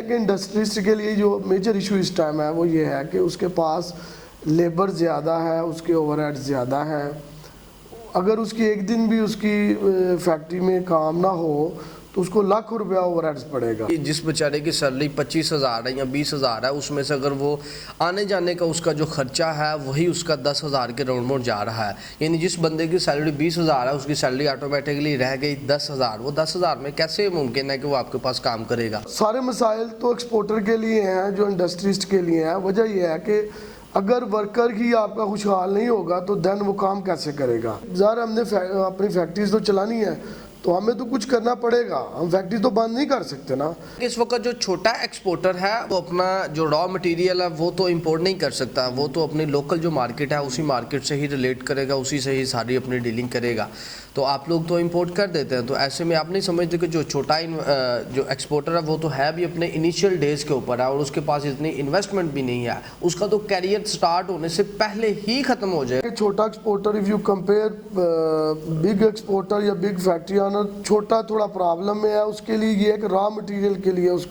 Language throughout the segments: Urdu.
کہ انڈسٹریسٹ کے لیے جو میجر ایشو اس ٹائم ہے وہ یہ ہے کہ اس کے پاس لیبر زیادہ ہے, اس کے اوور ہیڈ زیادہ ہے. اگر اس کی ایک دن بھی اس کی فیکٹری میں کام نہ ہو تو اس کو لاکھوں روپیہ اوور ہیڈز پڑے گا. جس بیچارے کی سیلری 25,000 ہے یا 20,000 ہے, اس میں سے اگر وہ آنے جانے کا اس کا جو خرچہ ہے وہی اس کا 10,000 کے راؤنڈ موڈ جا رہا ہے, یعنی جس بندے کی سیلری 20,000 ہے اس کی سیلری آٹومیٹکلی رہ گئی 10,000. وہ 10,000 میں کیسے ممکن ہے کہ وہ آپ کے پاس کام کرے گا؟ سارے مسائل تو ایکسپورٹر کے لیے ہیں جو انڈسٹریسٹ کے لیے ہیں. وجہ یہ ہے کہ اگر ورکر ہی آپ کا خوشحال نہیں ہوگا تو دین وہ کام کیسے کرے گا؟ ظاہر ہم نے اپنی فیکٹریز تو چلانی ہے تو ہمیں تو کچھ کرنا پڑے گا, ہم فیکٹری تو بند نہیں کر سکتے نا. اس وقت جو چھوٹا ایکسپورٹر ہے وہ اپنا جو را مٹیریل ہے وہ تو امپورٹ نہیں کر سکتا, وہ تو اپنی لوکل جو مارکیٹ ہے اسی مارکیٹ سے ہی ریلیٹ کرے گا, اسی سے ہی ساری اپنی ڈیلنگ کرے گا. تو آپ لوگ تو امپورٹ کر دیتے ہیں, تو ایسے میں آپ نہیں سمجھتے کہ جو چھوٹا جو ایکسپورٹر ہے وہ تو ہے بھی اپنے انیشیل ڈیز کے اوپر ہے اور اس کے پاس اتنی انویسٹمنٹ بھی نہیں ہے, اس کا تو کیریئر سٹارٹ ہونے سے پہلے ہی ختم ہو جائے. چھوٹا exporter if you compare big exporter یا بگ فیکٹری آنر, چھوٹا تھوڑا پرابلم میں ہے. اس کے لیے یہ ہے کہ را مٹیریل کے لیے اس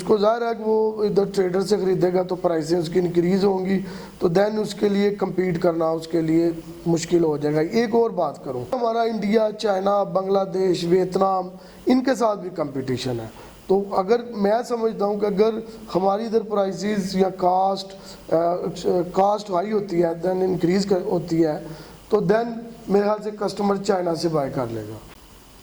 کو ظاہر ہے کہ وہ ادھر ٹریڈر سے خریدے گا تو پرائسیں اس کی انکریز ہوں گی, تو دین اس کے لیے کمپیٹ کرنا اس کے لیے مشکل ہو جائے گا. ایک اور بات کروں, ہمارا انڈیا, چائنا, بنگلہ دیش, ویتنام, ان کے ساتھ بھی کمپٹیشن ہے. تو اگر میں سمجھتا ہوں کہ اگر ہماری ادھر پرائسز یا کاسٹ ہائی ہوتی ہے دین انکریز ہوتی ہے تو دین میرے خیال سے کسٹمر چائنا سے بائی کر لے گا.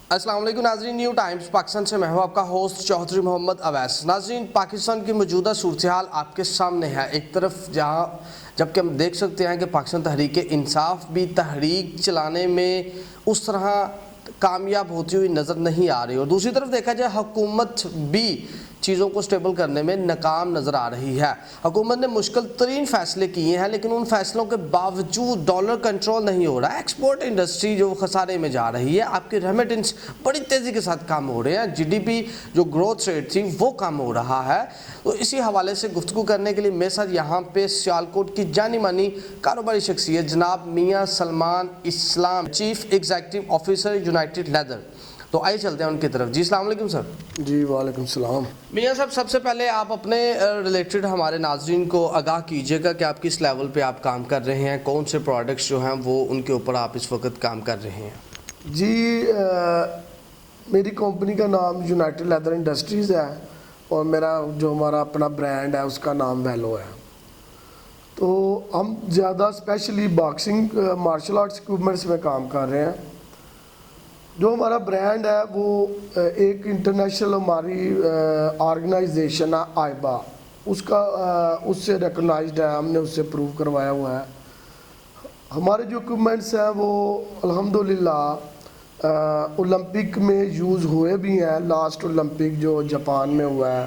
السلام علیکم ناظرین, نیو ٹائمز پاکستان سے میں ہوں آپ کا ہوسٹ چوہدری محمد اویس. ناظرین, پاکستان کی موجودہ صورتحال آپ کے سامنے ہے. ایک طرف جبکہ ہم دیکھ سکتے ہیں کہ پاکستان تحریک انصاف بھی تحریک چلانے میں اس طرح کامیاب ہوتی ہوئی نظر نہیں آ رہی, اور دوسری طرف دیکھا جائے حکومت بھی چیزوں کو سٹیبل کرنے میں ناکام نظر آ رہی ہے. حکومت نے مشکل ترین فیصلے کیے ہیں لیکن ان فیصلوں کے باوجود ڈالر کنٹرول نہیں ہو رہا ہے. ایکسپورٹ انڈسٹری جو خسارے میں جا رہی ہے, آپ کی ریمیٹنس بڑی تیزی کے ساتھ کم ہو رہے ہیں, جی ڈی پی جو گروتھ ریٹ تھی وہ کم ہو رہا ہے. تو اسی حوالے سے گفتگو کرنے کے لیے میرے ساتھ یہاں پہ سیالکوٹ کی جانی مانی کاروباری شخصیت جناب Mian Salman Islam, chief executive officer United Leather. تو آئیے چلتے ہیں ان کی طرف. جی السلام علیکم سر. جی وعلیکم السلام. میاں صاحب, سب سے پہلے آپ اپنے ریلیٹڈ ہمارے ناظرین کو آگاہ کیجیے گا کہ آپ کس لیول پہ آپ کام کر رہے ہیں, کون سے پروڈکٹس جو ہیں وہ ان کے اوپر آپ اس وقت کام کر رہے ہیں. جی میری کمپنی کا نام یونائٹڈ لیدر انڈسٹریز ہے اور ہمارا اپنا برانڈ ہے اس کا نام ویلو ہے. تو ہم زیادہ specially boxing martial arts equipments میں کام کر رہے ہیں. جو ہمارا برانڈ ہے وہ ایک انٹرنیشنل ہماری آرگنائزیشن ہے آئبا, اس سے ریکگنائزڈ ہے, ہم نے اس سے پروو کروایا ہوا ہے. ہمارے جو ایکوپمنٹس ہیں وہ الحمدللہ اولمپک میں یوز ہوئے بھی ہیں. لاسٹ اولمپک جو جاپان میں ہوا ہے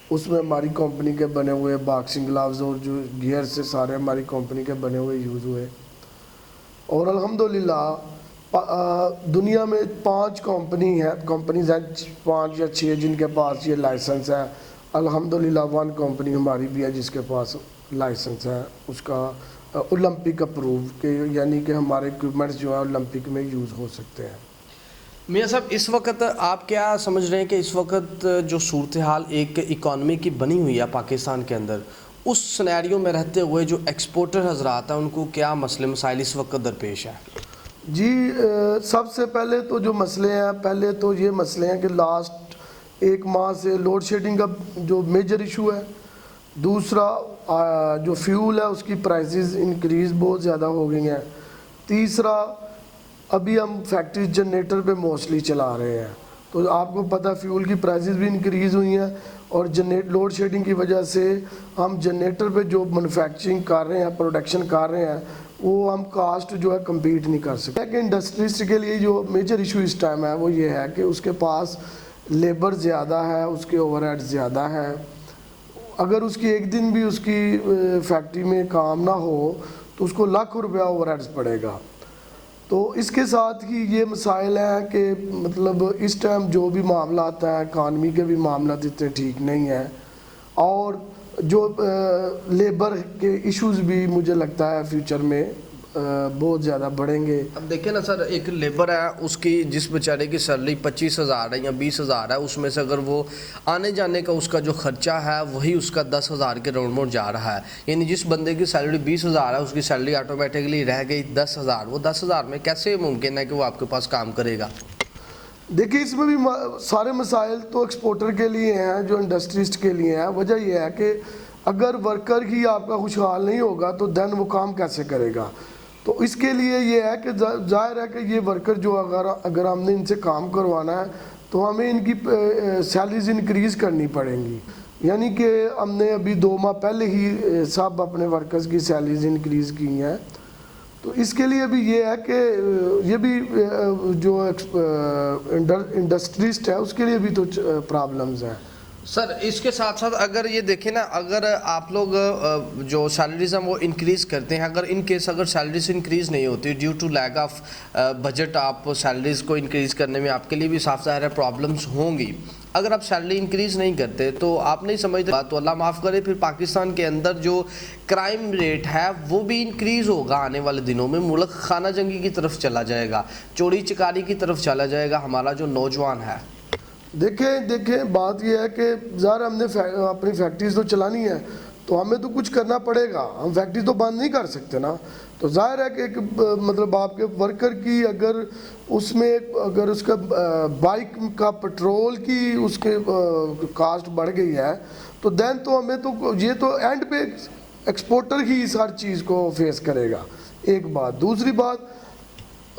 اس میں ہماری کمپنی کے بنے ہوئے باکسنگ گلوز اور جو گیئر سے سارے ہماری کمپنی کے بنے ہوئے یوز ہوئے. اور الحمدللہ دنیا میں 5 کمپنیز ہیں 5 یا 6 جن کے پاس یہ لائسنس ہے. الحمدللہ 1 کمپنی ہماری بھی ہے جس کے پاس لائسنس ہے اس کا اولمپک اپروو, کہ یعنی کہ ہمارے ایکوپمنٹس جو ہیں اولمپک میں یوز ہو سکتے ہیں. میاں صاحب, اس وقت آپ کیا سمجھ رہے ہیں کہ اس وقت جو صورتحال ایک اکانومی کی بنی ہوئی ہے پاکستان کے اندر, اس سنیریو میں رہتے ہوئے جو ایکسپورٹر حضرات ہیں ان کو کیا مسئلے مسائل اس وقت درپیش ہیں؟ جی سب سے پہلے تو جو مسئلے ہیں, پہلے تو یہ مسئلے ہیں کہ لاسٹ 1 ماہ سے لوڈ شیڈنگ کا جو میجر ایشو ہے. دوسرا جو فیول ہے اس کی پرائسز انکریز بہت زیادہ ہو گئی ہیں. تیسرا ابھی ہم فیکٹری جنریٹر پہ موسٹلی چلا رہے ہیں, تو آپ کو پتہ فیول کی پرائسز بھی انکریز ہوئی ہیں اور لوڈ شیڈنگ کی وجہ سے ہم جنریٹر پہ جو مینوفیکچرنگ کر رہے ہیں, پروڈکشن کر رہے ہیں, وہ ہم کاسٹ جو ہے کمپیٹ نہیں کر سکتے. کہ انڈسٹریسٹ کے لیے جو میجر ایشو اس ٹائم ہے وہ یہ ہے کہ اس کے پاس لیبر زیادہ ہے, اس کے اوور ہیڈ زیادہ ہے. اگر اس کی ایک دن بھی اس کی فیکٹری میں کام نہ ہو تو اس کو لاکھوں روپیہ اوور ہیڈز پڑے گا. تو اس کے ساتھ ہی یہ مسائل ہیں کہ مطلب اس ٹائم جو بھی معاملات ہیں, اکانومی کے بھی معاملات اتنے ٹھیک نہیں ہیں, اور جو لیبر کے ایشوز بھی مجھے لگتا ہے فیوچر میں بہت زیادہ بڑھیں گے. اب دیکھیں نا سر, ایک لیبر ہے, اس کی جس بیچارے کی سیلری 25,000 ہے یا 20,000 ہے, اس میں سے اگر وہ آنے جانے کا اس کا جو خرچہ ہے وہی اس کا 10,000 کے راؤنڈ موڈ جا رہا ہے. یعنی جس بندے کی سیلری 20,000 ہے اس کی سیلری آٹومیٹکلی رہ گئی 10,000. وہ 10,000 میں کیسے ممکن ہے کہ وہ آپ کے پاس کام کرے گا؟ دیکھیے اس میں بھی سارے مسائل تو ایکسپورٹر کے لیے ہیں, جو انڈسٹریسٹ کے لیے ہیں. وجہ یہ ہے کہ اگر ورکر ہی آپ کا خوشحال نہیں ہوگا تو دین وہ کام کیسے کرے گا. تو اس کے لیے یہ ہے کہ ظاہر ہے کہ یہ ورکر جو اگر ہم نے ان سے کام کروانا ہے تو ہمیں ان کی سیلریز انکریز کرنی پڑیں گی. یعنی کہ ہم نے ابھی 2 ماہ پہلے ہی سب اپنے ورکرز کی سیلریز انکریز کی ہیں. تو اس کے لیے بھی یہ ہے کہ یہ بھی جو انڈسٹریسٹ ہے اس کے لیے بھی تو پرابلمز ہیں. سر اس کے ساتھ ساتھ اگر یہ دیکھیں نا, اگر آپ لوگ جو سیلریز ہیں وہ انکریز کرتے ہیں, اگر ان کیس اگر سیلریز انکریز نہیں ہوتی due to lack of budget, آپ سیلریز کو انکریز کرنے میں آپ کے لیے بھی صاف ظاہر ہے پرابلمس ہوں گی. اگر آپ سیلری انکریز نہیں کرتے تو آپ نہیں سمجھتے, تو اللہ معاف کرے پھر پاکستان کے اندر جو کرائم ریٹ ہے وہ بھی انکریز ہوگا آنے والے دنوں میں. ملک خانہ جنگی کی طرف چلا جائے گا, چوری چکاری کی طرف چلا جائے گا ہمارا جو نوجوان ہے. دیکھیں بات یہ ہے کہ ظاہر ہم نے اپنی فیکٹریز تو چلانی ہے تو ہمیں تو کچھ کرنا پڑے گا. ہم فیکٹری تو بند نہیں کر سکتے نا. تو ظاہر ہے کہ ایک مطلب آپ کے ورکر کی اگر اس میں اگر اس کا بائک کا پیٹرول کی اس کے کاسٹ بڑھ گئی ہے تو دین تو ہمیں تو یہ تو اینڈ پہ ایکسپورٹر ہی اس ہر چیز کو فیس کرے گا. ایک بات. دوسری بات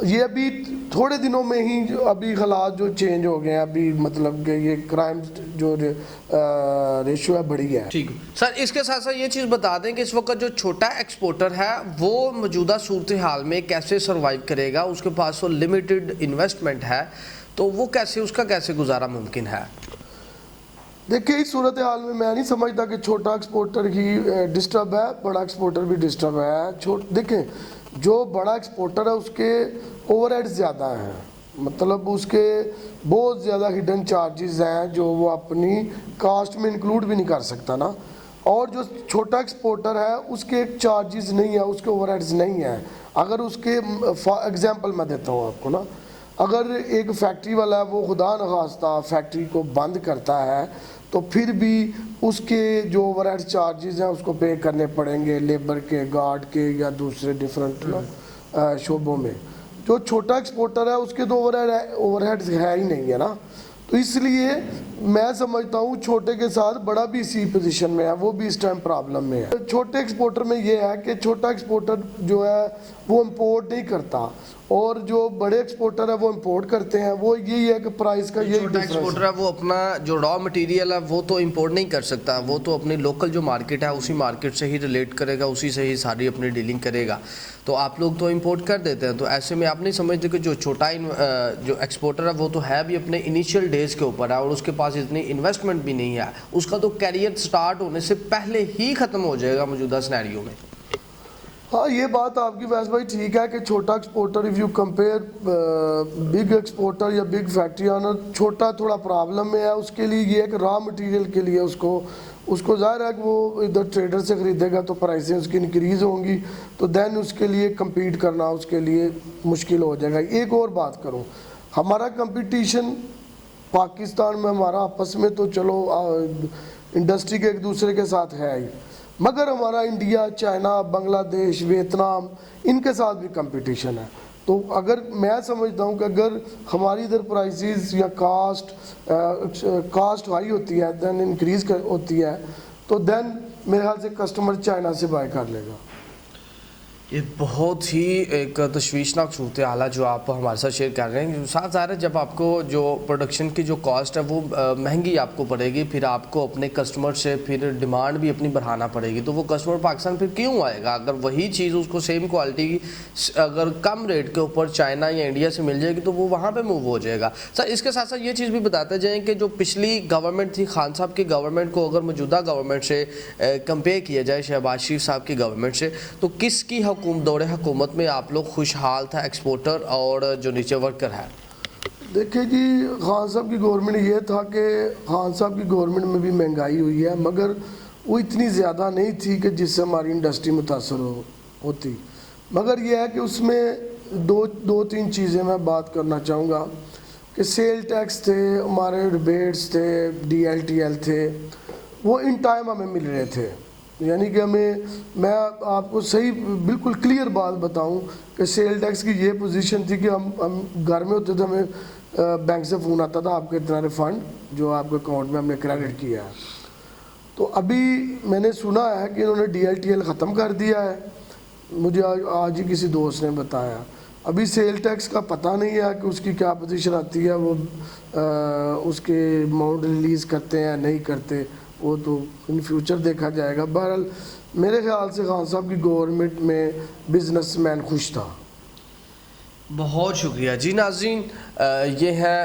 یہ ابھی تھوڑے دنوں میں ہی ابھی حالات جو چینج ہو گئے ہیں, ابھی مطلب کہ یہ کرائم جو ریشو ہے بڑھی ہے. ٹھیک سر, اس کے ساتھ ساتھ یہ چیز بتا دیں کہ اس وقت جو چھوٹا ایکسپورٹر ہے وہ موجودہ صورتحال میں کیسے سروائیو کرے گا. اس کے پاس تو لمیٹڈ انویسٹمنٹ ہے, تو وہ کیسے اس کا کیسے گزارا ممکن ہے؟ دیکھیں اس صورتحال میں نہیں سمجھتا کہ چھوٹا ایکسپورٹر ہی ڈسٹرب ہے, بڑا ایکسپورٹر بھی ڈسٹرب ہے. دیکھیں جو بڑا ایکسپورٹر ہے اس کے اوور ہیڈ زیادہ ہیں, مطلب اس کے بہت زیادہ ہڈن چارجز ہیں جو وہ اپنی کاسٹ میں انکلوڈ بھی نہیں کر سکتا نا. اور جو چھوٹا ایکسپورٹر ہے اس کے چارجز نہیں ہیں, اس کے اوور ہیڈز نہیں ہیں. اگر اس کے ایگزامپل میں دیتا ہوں آپ کو نا, اگر ایک فیکٹری والا ہے وہ خدا نخواستہ فیکٹری کو بند کرتا ہے تو پھر بھی اس کے جو اوور ہیڈ چارجز ہیں اس کو پے کرنے پڑیں گے, لیبر کے, گارڈ کے یا دوسرے ڈفرینٹ شعبوں میں. جو چھوٹا ایکسپورٹر ہے اس کے تو اوور ہیڈ ہے ہی نہیں ہے نا. تو اس لیے میں سمجھتا ہوں چھوٹے کے ساتھ بڑا بھی اسی پوزیشن میں ہے, وہ بھی اس ٹائم پرابلم میں ہے. چھوٹے ایکسپورٹر میں یہ ہے کہ چھوٹا ایکسپورٹر جو ہے وہ امپورٹ نہیں کرتا, اور جو بڑے ایکسپورٹر ہے وہ امپورٹ کرتے ہیں. وہ یہی ہے کہ پرائز کا یہی چھوٹا ایکسپورٹر ہے وہ اپنا جو را مٹیریل ہے وہ تو امپورٹ نہیں کر سکتا, وہ تو اپنی لوکل جو مارکیٹ ہے اسی مارکیٹ سے ہی ریلیٹ کرے گا, اسی سے ہی ساری اپنی ڈیلنگ کرے گا. تو آپ لوگ تو امپورٹ کر دیتے ہیں, تو ایسے میں آپ نہیں سمجھتے کہ جو چھوٹا جو ایکسپورٹر ہے وہ تو ہے بھی اپنے انیشیل ڈیز کے اوپر ہے اور اس کے پاس اتنی انویسٹمنٹ بھی نہیں ہے, اس کا تو کیریئر سٹارٹ ہونے سے پہلے ہی ختم ہو جائے گا موجودہ سینیریو میں. ہاں یہ بات آپ کی ویس بھائی ٹھیک ہے کہ چھوٹا exporter if you compare big exporter یا بگ فیکٹری آنر, چھوٹا تھوڑا پرابلم میں ہے. اس کے لیے یہ ہے کہ را مٹیریل کے لیے اس کو ظاہر ہے کہ وہ ادھر ٹریڈر سے خریدے گا تو پرائسیں اس کی انکریز ہوں گی, تو دین اس کے لیے کمپیٹ کرنا اس کے لیے مشکل ہو جائے گا. ایک اور بات کروں, ہمارا کمپٹیشن پاکستان میں ہمارا آپس میں تو چلو انڈسٹری کے ایک دوسرے کے ساتھ ہے ہی, مگر ہمارا انڈیا, چائنا, بنگلہ دیش, ویتنام ان کے ساتھ بھی کمپٹیشن ہے. تو اگر میں سمجھتا ہوں کہ اگر ہماری ادھر پرائسز یا کاسٹ ہائی ہوتی ہے دین انکریز ہوتی ہے تو دین میرے خیال سے کسٹمر چائنا سے بائی کر لے گا. یہ بہت ہی ایک تشویشناک صورتحال ہے جو آپ ہمارے ساتھ شیئر کر رہے ہیں. ساتھ ظاہر ہے جب آپ کو جو پروڈکشن کی جو کاسٹ ہے وہ مہنگی آپ کو پڑے گی, پھر آپ کو اپنے کسٹمر سے پھر ڈیمانڈ بھی اپنی بڑھانا پڑے گی, تو وہ کسٹمر پاکستان پھر کیوں آئے گا؟ اگر وہی چیز اس کو سیم کوالٹی اگر کم ریٹ کے اوپر چائنا یا انڈیا سے مل جائے گی تو وہ وہاں پہ موو ہو جائے گا. سر اس کے ساتھ ساتھ یہ چیز بھی بتاتے جائیں کہ جو پچھلی گورنمنٹ تھی خان صاحب کی گورنمنٹ کو اگر موجودہ گورنمنٹ سے کمپیئر کیا جائے شہباز شریف صاحب کی گورنمنٹ سے, تو کس کی دور حکومت میں آپ لوگ خوشحال تھا ایکسپورٹر اور جو نیچے ورکر ہے؟ دیکھیں جی, خان صاحب کی گورنمنٹ یہ تھا کہ خان صاحب کی گورنمنٹ میں بھی مہنگائی ہوئی ہے مگر وہ اتنی زیادہ نہیں تھی کہ جس سے ہماری انڈسٹری متاثر ہوتی. مگر یہ ہے کہ اس میں دو تین چیزیں میں بات کرنا چاہوں گا کہ سیل ٹیکس تھے، ہمارے ریبیٹس تھے، DLTL تھے، وہ ان ٹائم ہمیں مل رہے تھے. یعنی کہ میں آپ کو صحیح بالکل کلیئر بات بتاؤں کہ سیل ٹیکس کی یہ پوزیشن تھی کہ ہم گھر میں ہوتے تھے، ہمیں بینک سے فون آتا تھا آپ کے اتنا ریفنڈ جو آپ کے اکاؤنٹ میں ہم نے کریڈٹ کیا ہے. تو ابھی میں نے سنا ہے کہ انہوں نے DLTL ختم کر دیا ہے، مجھے آج ہی کسی دوست نے بتایا. ابھی سیل ٹیکس کا پتہ نہیں ہے کہ اس کی کیا پوزیشن آتی ہے، وہ اس کے اماؤنٹ ریلیز کرتے ہیں نہیں کرتے، وہ تو ان فیوچر دیکھا جائے گا. بہرحال میرے خیال سے خان صاحب کی گورنمنٹ میں بزنس مین خوش تھا. بہت شکریہ جی. ناظرین یہ ہے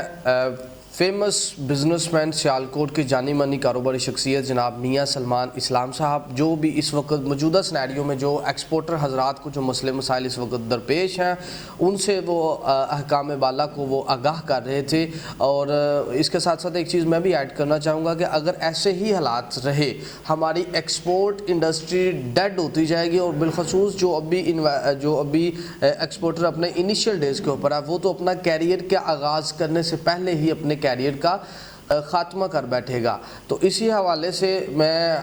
فیمس بزنس مین سیالکوٹ کی جانی مانی کاروباری شخصیت جناب میاں سلمان اسلام صاحب، جو بھی اس وقت موجودہ سینیریو میں جو ایکسپورٹر حضرات کو جو مسئلے مسائل اس وقت درپیش ہیں ان سے وہ احکام بالا کو وہ آگاہ کر رہے تھے. اور اس کے ساتھ ساتھ ایک چیز میں بھی ایڈ کرنا چاہوں گا کہ اگر ایسے ہی حالات رہے ہماری ایکسپورٹ انڈسٹری ڈیڈ ہوتی جائے گی، اور بالخصوص جو ابھی ایکسپورٹر اپنے انیشیل ڈیز کے اوپر ہے وہ تو اپنا کیریئر کے آغاز کرنے سے پہلے ہی اپنے کیریئر کا خاتمہ کر بیٹھے گا. تو اسی حوالے سے میں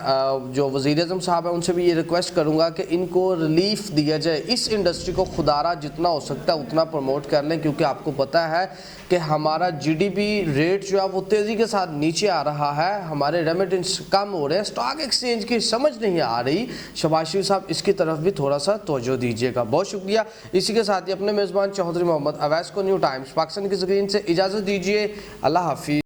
جو وزیر اعظم صاحب ہیں ان سے بھی یہ ریکویسٹ کروں گا کہ ان کو ریلیف دیا جائے، اس انڈسٹری کو خدارہ جتنا ہو سکتا ہے اتنا پروموٹ کر لیں، کیونکہ آپ کو پتہ ہے کہ ہمارا GDP ریٹ جو ہے وہ تیزی کے ساتھ نیچے آ رہا ہے، ہمارے ریمیٹنس کم ہو رہے ہیں، اسٹاک ایکسچینج کی سمجھ نہیں آ رہی. شہباز شریف صاحب اس کی طرف بھی تھوڑا سا توجہ دیجیے گا. بہت شکریہ. اسی کے ساتھ ہی اپنے میزبان چوہدری محمد اویس کو نیو ٹائمز پاکستان کی اسکرین سے اجازت دیجیے. اللہ حافظ.